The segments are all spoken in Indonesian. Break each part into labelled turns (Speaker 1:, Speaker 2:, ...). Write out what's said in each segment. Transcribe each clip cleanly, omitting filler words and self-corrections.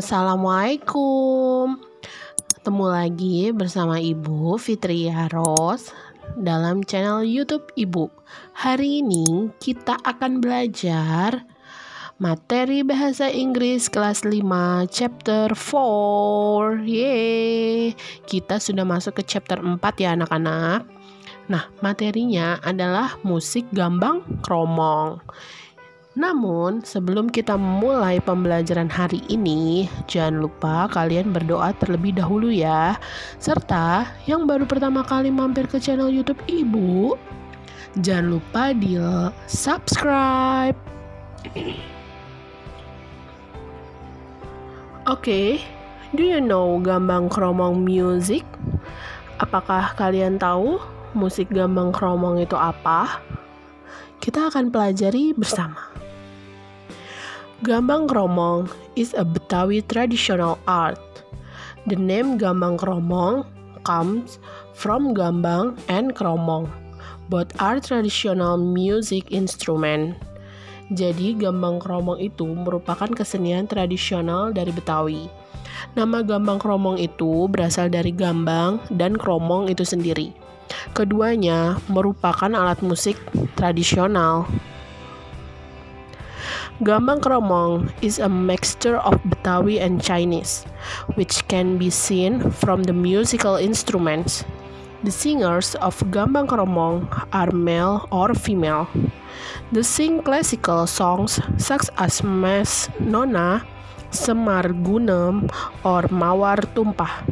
Speaker 1: Assalamualaikum. Ketemu lagi bersama Ibu Fitria Ros dalam channel YouTube Ibu. Hari ini kita akan belajar materi bahasa Inggris kelas 5 chapter 4. Yeay. Kita sudah masuk ke chapter 4 ya anak-anak. Nah, materinya adalah musik gambang kromong. Namun, sebelum kita mulai pembelajaran hari ini, jangan lupa kalian berdoa terlebih dahulu ya. Serta yang baru pertama kali mampir ke channel YouTube Ibu, jangan lupa di subscribe. Oke, do you know gambang kromong music? Apakah kalian tahu musik gambang kromong itu apa? Kita akan pelajari bersama. Gambang kromong is a Betawi traditional art. The name gambang kromong comes from gambang and kromong. Both are traditional music instrument. Jadi gambang kromong itu merupakan kesenian tradisional dari Betawi. Nama gambang kromong itu berasal dari gambang dan kromong itu sendiri. Keduanya merupakan alat musik tradisional. Gambang kromong is a mixture of Betawi and Chinese, which can be seen from the musical instruments. The singers of gambang kromong are male or female. They sing classical songs such as Mas Nona, Semar Gunem, or Mawar Tumpah.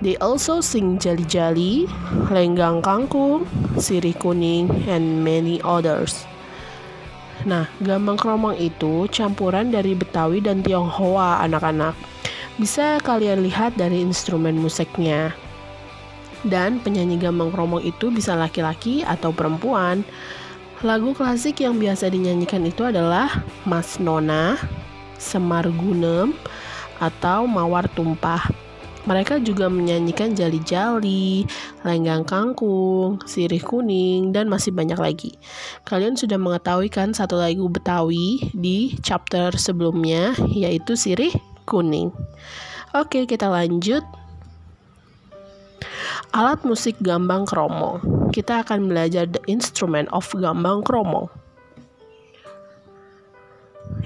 Speaker 1: They also sing jali-jali, lenggang kangkung, sirih kuning, and many others. Nah, gambang kromong itu campuran dari Betawi dan Tionghoa anak-anak. Bisa kalian lihat dari instrumen musiknya. Dan penyanyi gambang kromong itu bisa laki-laki atau perempuan. Lagu klasik yang biasa dinyanyikan itu adalah Mas Nona, Semar Gunem, atau Mawar Tumpah. Mereka juga menyanyikan jali-jali, lenggang kangkung, sirih kuning, dan masih banyak lagi. Kalian sudah mengetahui kan satu lagu Betawi di chapter sebelumnya, yaitu sirih kuning. Oke, kita lanjut. Alat musik gambang kromong. Kita akan belajar the instrument of gambang kromong.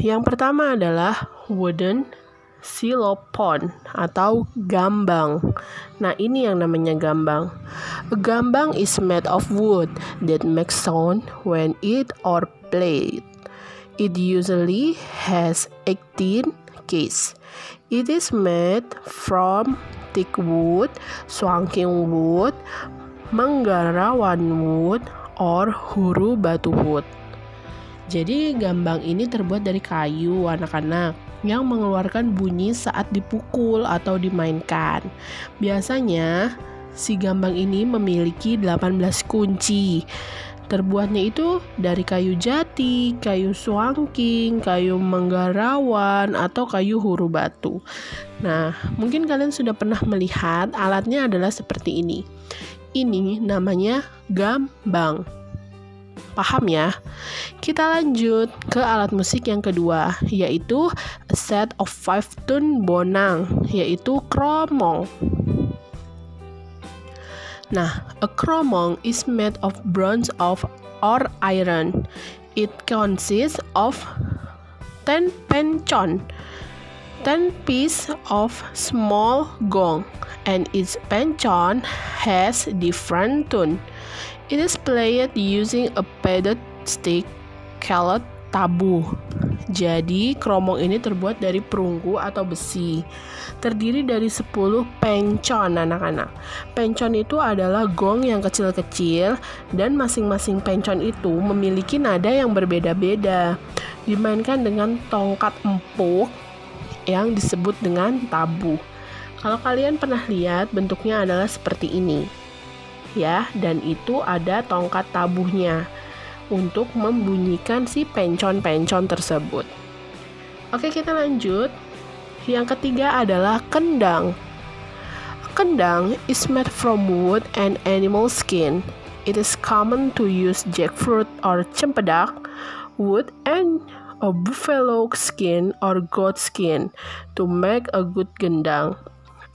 Speaker 1: Yang pertama adalah wooden xylophone atau gambang. Nah, ini yang namanya gambang. A gambang is made of wood that makes sound when it or played. It usually has 18 keys. It is made from teak wood, swangking wood, menggarawan wood, or huru batu wood. Jadi gambang ini terbuat dari kayu anak-anak yang mengeluarkan bunyi saat dipukul atau dimainkan. Biasanya si gambang ini memiliki 18 kunci. Terbuatnya itu dari kayu jati, kayu swangking, kayu menggarawan, atau kayu huru batu. Nah, mungkin kalian sudah pernah melihat alatnya adalah seperti ini. Ini namanya gambang. Paham ya? Kita lanjut ke alat musik yang kedua, yaitu a set of 5 tune bonang, yaitu kromong. Nah, a kromong is made of bronze or iron. It consists of 10 penchon, 10 pieces of small gong, and each penchon has different tune. It is played using a padded stick called tabu. Jadi, kromong ini terbuat dari perunggu atau besi. Terdiri dari 10 pencon anak-anak. Pencon itu adalah gong yang kecil-kecil dan masing-masing pencon itu memiliki nada yang berbeda-beda. Dimainkan dengan tongkat empuk yang disebut dengan tabu. Kalau kalian pernah lihat, bentuknya adalah seperti ini. Ya, dan itu ada tongkat tabuhnya untuk membunyikan si pencon-pencon tersebut. Oke, kita lanjut. Yang ketiga adalah kendang. Kendang is made from wood and animal skin. It is common to use jackfruit or cempedak wood and a buffalo skin or goat skin to make a good gendang.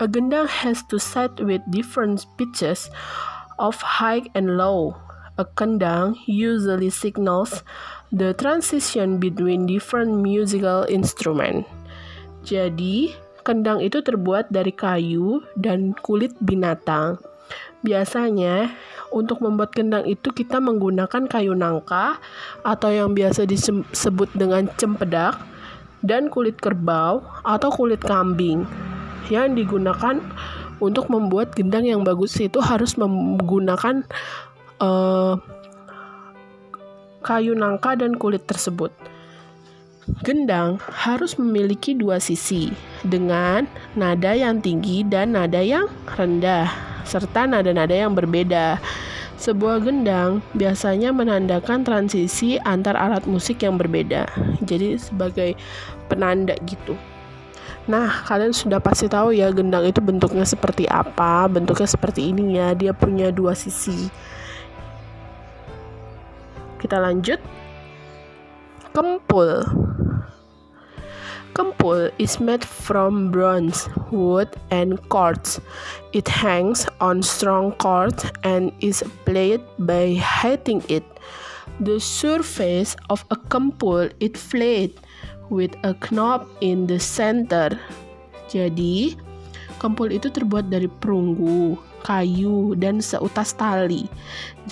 Speaker 1: A gendang has to set with different pitches of high and low. A kendang usually signals the transition between different musical instruments. Jadi, kendang itu terbuat dari kayu dan kulit binatang. Biasanya, untuk membuat kendang itu kita menggunakan kayu nangka atau yang biasa disebut dengan cempedak dan kulit kerbau atau kulit kambing. Yang digunakan untuk membuat gendang yang bagus itu harus menggunakan kayu nangka dan kulit tersebut. Gendang harus memiliki dua sisi dengan nada yang tinggi dan nada yang rendah, serta nada-nada yang berbeda. Sebuah gendang biasanya menandakan transisi antar alat musik yang berbeda. Jadi sebagai penanda gitu. Nah, kalian sudah pasti tahu ya gendang itu bentuknya seperti apa. Bentuknya seperti ini ya, dia punya dua sisi. Kita lanjut. Kempul. Kempul is made from bronze, wood, and cords. It hangs on strong cords and is played by hitting it. The surface of a kempul is flat with a knob in the center. Jadi, kempul itu terbuat dari perunggu, kayu, dan seutas tali.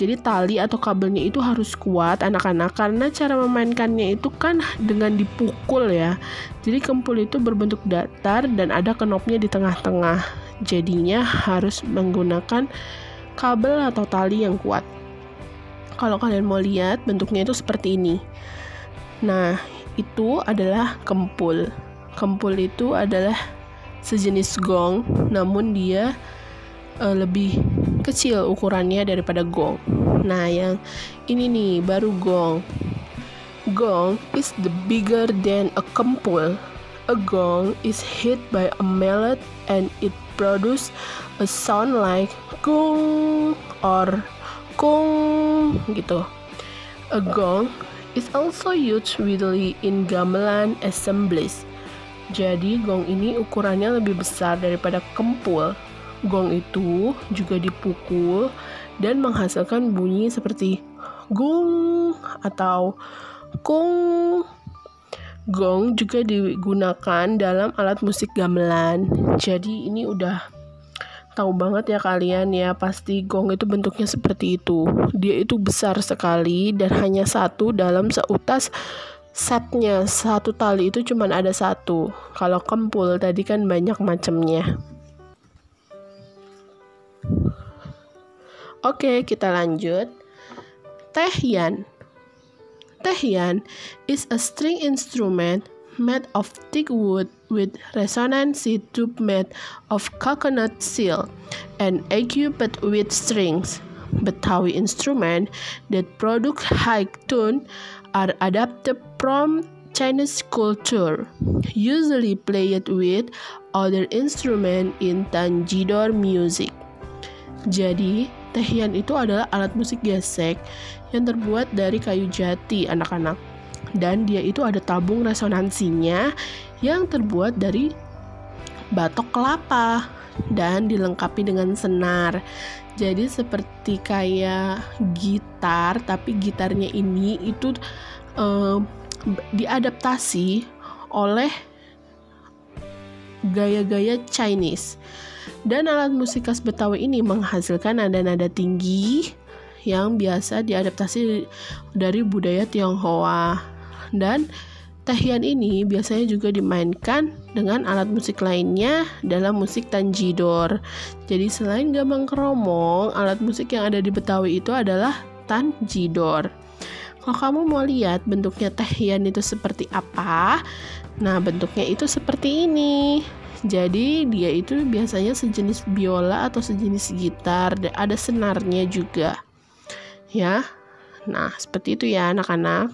Speaker 1: Jadi tali atau kabelnya itu harus kuat anak-anak, karena cara memainkannya itu kan dengan dipukul ya. Jadi kempul itu berbentuk datar dan ada knobnya di tengah-tengah. Jadinya harus menggunakan kabel atau tali yang kuat. Kalau kalian mau lihat bentuknya itu seperti ini. Nah, itu adalah kempul. Kempul itu adalah sejenis gong, namun dia lebih kecil ukurannya daripada gong. Nah, yang ini nih baru gong. Gong is the bigger than a kempul. A gong is hit by a mallet and it produces a sound like gong or gong gitu. A gong is also used widely in gamelan assemblies. Jadi gong ini ukurannya lebih besar daripada kempul. Gong itu juga dipukul dan menghasilkan bunyi seperti gong atau gong. Gong juga digunakan dalam alat musik gamelan. Jadi ini udah tahu banget ya kalian ya, pasti gong itu bentuknya seperti itu. Dia itu besar sekali dan hanya satu dalam seutas setnya. Satu tali itu cuma ada satu. Kalau kempul tadi kan banyak macamnya. Oke, kita lanjut. Tehian. Tehian is a string instrument made of thick wood with resonancy tube made of coconut shell and equipped with strings. Betawi instrument that produce high tone are adapted from Chinese culture, usually played with other instruments in tanjidor music. Jadi, tehian itu adalah alat musik gesek yang terbuat dari kayu jati, anak-anak. Dan dia itu ada tabung resonansinya yang terbuat dari batok kelapa dan dilengkapi dengan senar. Jadi seperti kayak gitar, tapi gitarnya ini itu diadaptasi oleh gaya-gaya Chinese. Dan alat musik khas Betawi ini menghasilkan nada-nada tinggi yang biasa diadaptasi dari budaya Tionghoa. Dan tehian ini biasanya juga dimainkan dengan alat musik lainnya dalam musik tanjidor. Jadi selain gambang kromong, alat musik yang ada di Betawi itu adalah tanjidor. Kalau kamu mau lihat bentuknya tehian itu seperti apa, nah bentuknya itu seperti ini. Jadi dia itu biasanya sejenis biola atau sejenis gitar, ada senarnya juga. Ya. Nah, seperti itu ya anak-anak.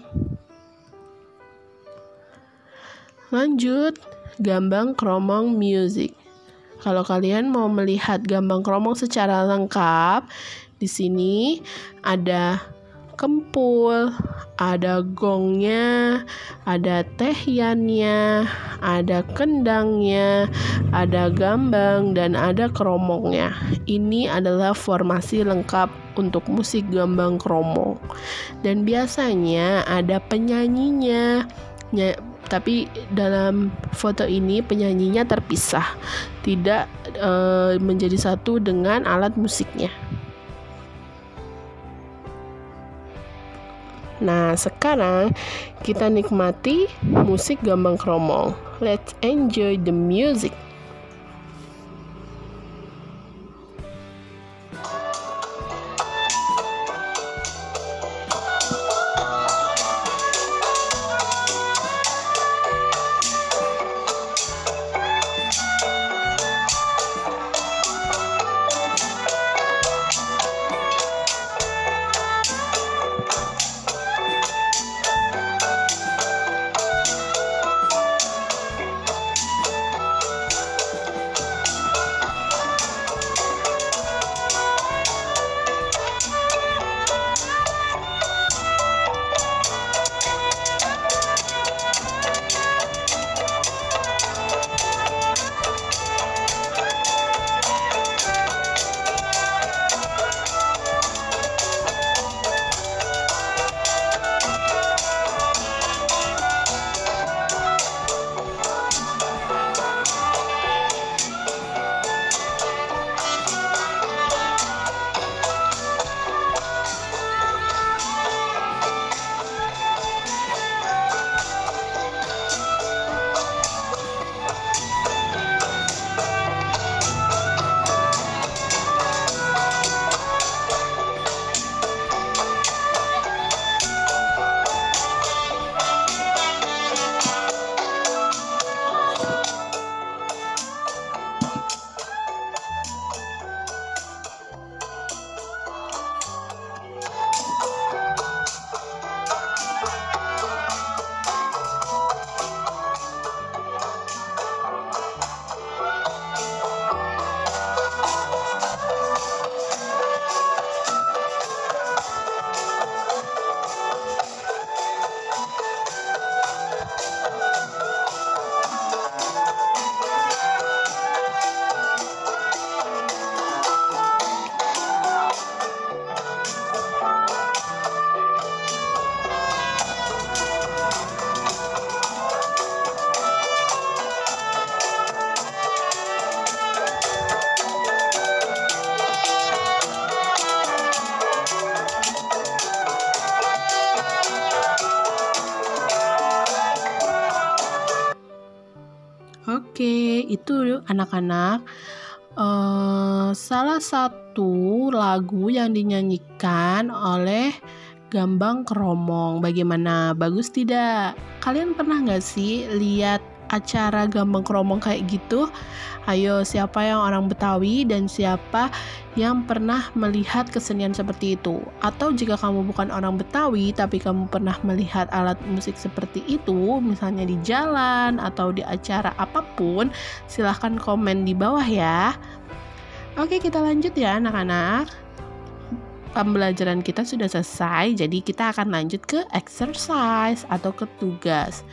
Speaker 1: Lanjut, gambang kromong music. Kalau kalian mau melihat gambang kromong secara lengkap, di sini ada kempul, ada gongnya, ada tehyannya, ada kendangnya, ada gambang, dan ada kromongnya. Ini adalah formasi lengkap untuk musik gambang kromong. Dan biasanya ada penyanyinya. Tapi dalam foto ini penyanyinya terpisah, tidak menjadi satu dengan alat musiknya. Nah, sekarang kita nikmati musik gambang kromong. Let's enjoy the music. Oke, itu anak-anak salah satu lagu yang dinyanyikan oleh Gambang Kromong. Bagaimana? Bagus tidak? Kalian pernah nggak sih lihat acara Gambang Kromong kayak gitu? Ayo, siapa yang orang Betawi dan siapa yang pernah melihat kesenian seperti itu? Atau jika kamu bukan orang Betawi tapi kamu pernah melihat alat musik seperti itu, misalnya di jalan atau di acara apapun, silahkan komen di bawah ya. Oke, kita lanjut ya anak-anak. Pembelajaran kita sudah selesai, jadi kita akan lanjut ke exercise atau ke tugas.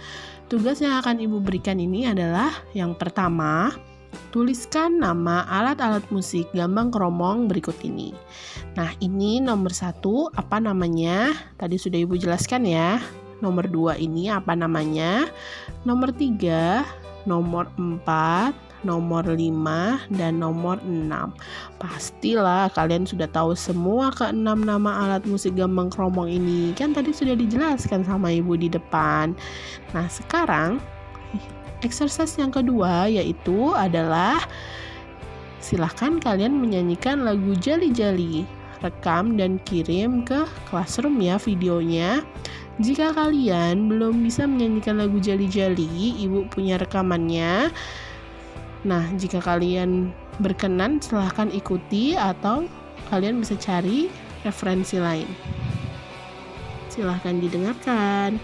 Speaker 1: Tugas yang akan Ibu berikan ini adalah yang pertama, tuliskan nama alat-alat musik Gambang Kromong berikut ini. Nah, ini nomor 1, apa namanya? Tadi sudah Ibu jelaskan ya. Nomor 2 ini apa namanya? Nomor 3, nomor 4, nomor 5, dan nomor 6. Pastilah kalian sudah tahu semua ke-6 nama alat musik Gambang Kromong ini. Kan tadi sudah dijelaskan sama Ibu di depan. Nah, sekarang exercise yang kedua yaitu adalah silahkan kalian menyanyikan lagu Jali-Jali. Rekam dan kirim ke Classroom ya videonya. Jika kalian belum bisa menyanyikan lagu Jali-Jali, Ibu punya rekamannya. Nah, jika kalian berkenan silahkan ikuti atau kalian bisa cari referensi lain. Silahkan didengarkan.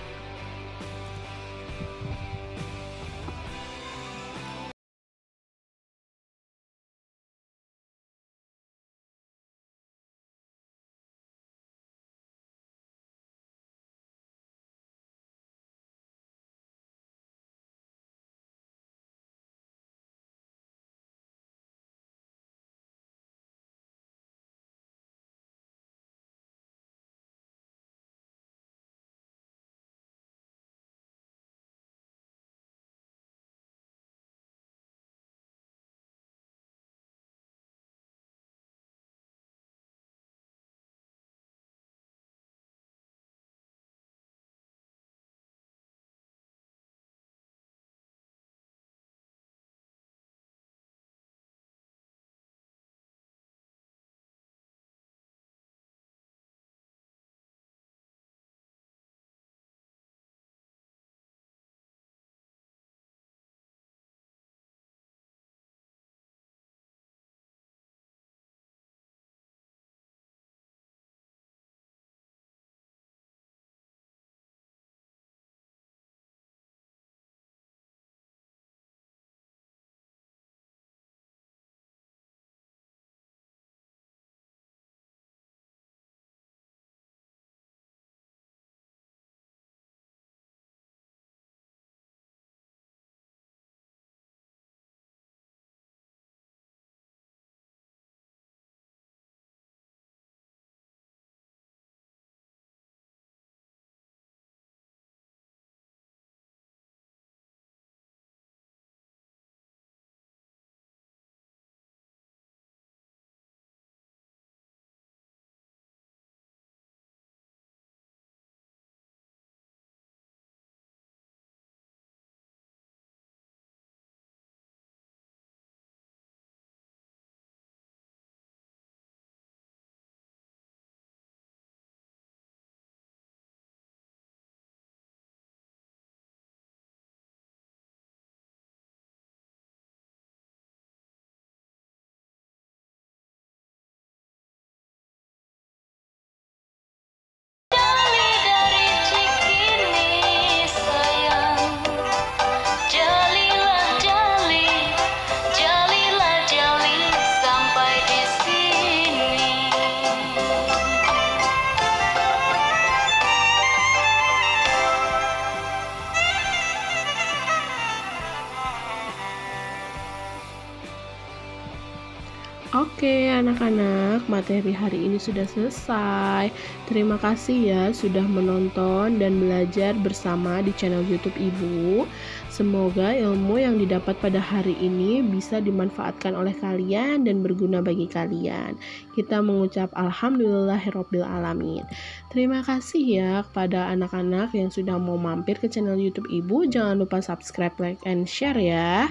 Speaker 1: Oke anak-anak, materi hari ini sudah selesai. Terima kasih ya sudah menonton dan belajar bersama di channel YouTube Ibu. Semoga ilmu yang didapat pada hari ini bisa dimanfaatkan oleh kalian dan berguna bagi kalian. Kita mengucap alhamdulillahirabbil alamin. Terima kasih ya kepada anak-anak yang sudah mau mampir ke channel YouTube Ibu. Jangan lupa subscribe, like, and share ya.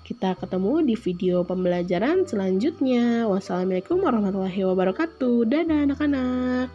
Speaker 1: Kita ketemu di video pembelajaran selanjutnya. Wassalamualaikum warahmatullahi wabarakatuh. Dadah anak-anak.